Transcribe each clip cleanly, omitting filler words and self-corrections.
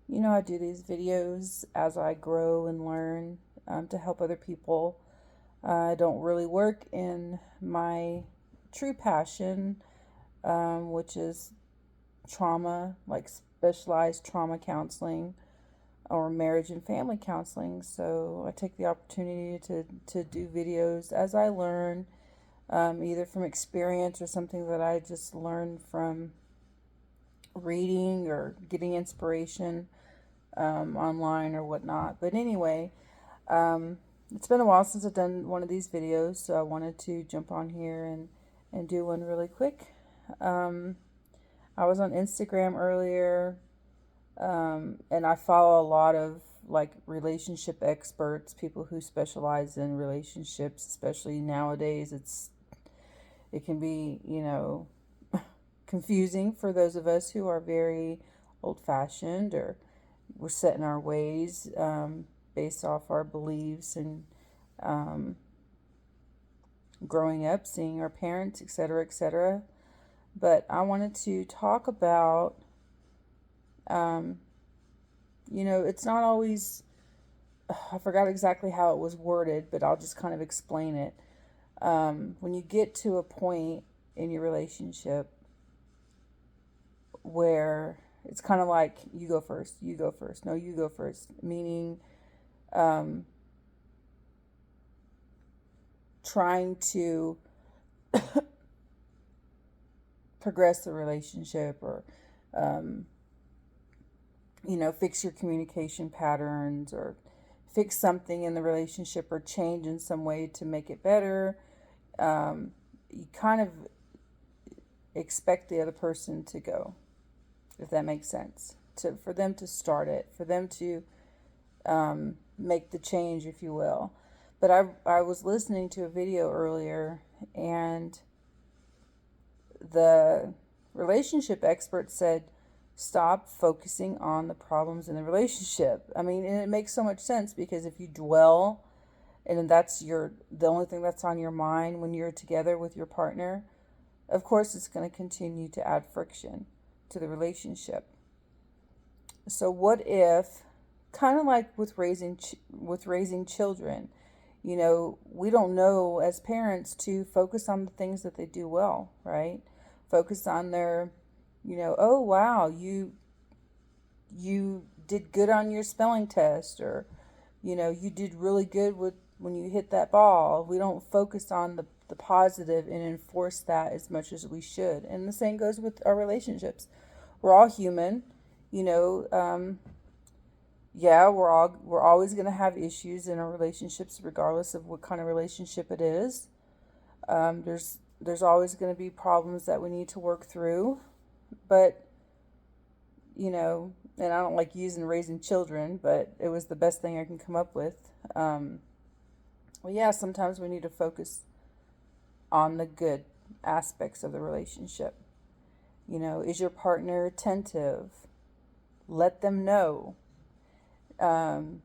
I do these videos as I grow and learn to help other people. I don't really work in my true passion, which is trauma, like specialized trauma counseling or marriage and family counseling. So I take the opportunity to do videos as I learn, either from experience or something that I just learned from reading or getting inspiration online or whatnot. But anyway, um, it's been a while since I've done one of these videos, so I wanted to jump on here and do one really quick. Um, I was on Instagram earlier, and I follow a lot of like relationship experts, people who specialize in relationships, especially nowadays. It can be, confusing for those of us who are very old fashioned, or we're set in our ways based off our beliefs and um, growing up, seeing our parents, etc., etc. But I wanted to talk about, um, it's not always, I forgot exactly how it was worded, but I'll just kind of explain it. When you get to a point in your relationship where it's kind of like you go first, no, you go first, meaning um, trying to progress the relationship or, um, fix your communication patterns or fix something in the relationship or change in some way to make it better. You kind of expect the other person to go, if that makes sense. For them to start it, for them to make the change, if you will. But I was listening to a video earlier, and the relationship expert said, stop focusing on the problems in the relationship. I mean, and it makes so much sense because if you dwell and that's the only thing that's on your mind when you're together with your partner, of course it's going to continue to add friction to the relationship. So what if, kind of like with raising children, we don't know as parents to focus on the things that they do well, right? Focus on their, oh wow, you did good on your spelling test, or you did really good with when you hit that ball. We don't focus on the positive and enforce that as much as we should. And the same goes with our relationships. We're all human, you know. Yeah, we're always going to have issues in our relationships, regardless of what kind of relationship it is. There's always going to be problems that we need to work through, but and I don't like using raising children, but it was the best thing I can come up with. Well, yeah, sometimes we need to focus on the good aspects of the relationship. Is your partner attentive? Let them know. Um,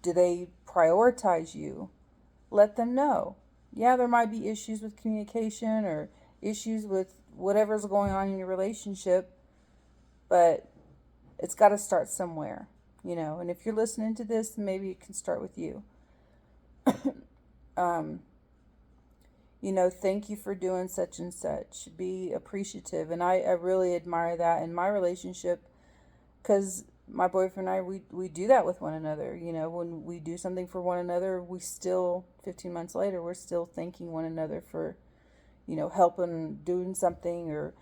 do they prioritize you? Let them know. Yeah, there might be issues with communication or issues with whatever's going on in your relationship, but it's got to start somewhere. And if you're listening to this, maybe it can start with you. um, thank you for doing such and such. Be appreciative. And I really admire that in my relationship because my boyfriend and I, we do that with one another. When we do something for one another, we still, 15 months later, we're still thanking one another for, helping, doing something or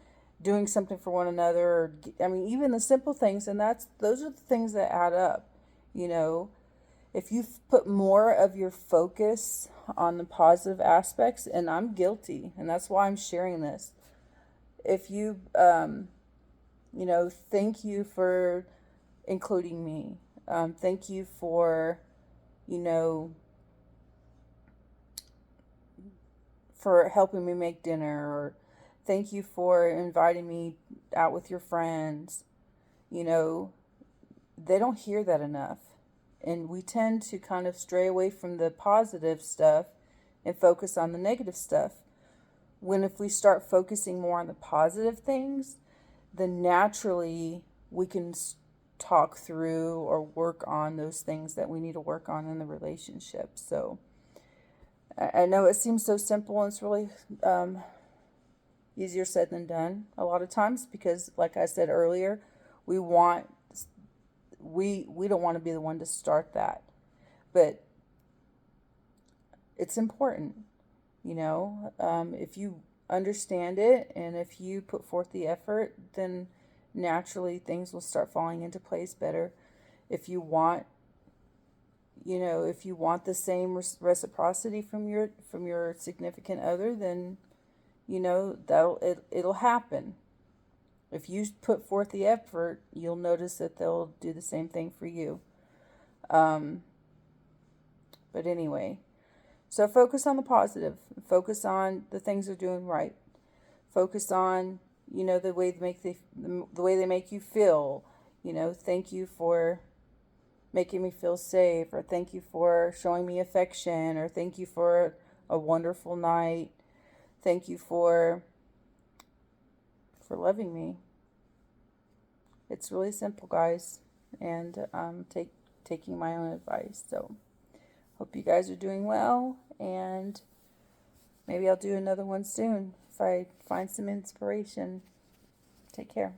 doing something for one another. Or, I mean, even the simple things. And those are the things that add up, you know. If you put more of your focus on the positive aspects, and I'm guilty, and that's why I'm sharing this. If you, thank you for including me. Thank you for, you know, for helping me make dinner, or thank you for inviting me out with your friends. You know, they don't hear that enough. And we tend to kind of stray away from the positive stuff and focus on the negative stuff. When if we start focusing more on the positive things, then naturally we can talk through or work on those things that we need to work on in the relationship. So I know it seems so simple, and it's really easier said than done a lot of times, because like I said earlier, we want we don't want to be the one to start that. But it's important, if you understand it and if you put forth the effort, then naturally things will start falling into place better. If you want, if you want the same reciprocity from your significant other, then it'll happen. If you put forth the effort, you'll notice that they'll do the same thing for you. But anyway, so focus on the positive. Focus on the things they're doing right. Focus on, the way they make you feel. Thank you for making me feel safe, or thank you for showing me affection, or thank you for a wonderful night. Thank you for loving me. It's really simple, guys, and taking my own advice. So hope you guys are doing well, and maybe I'll do another one soon if I find some inspiration. Take care.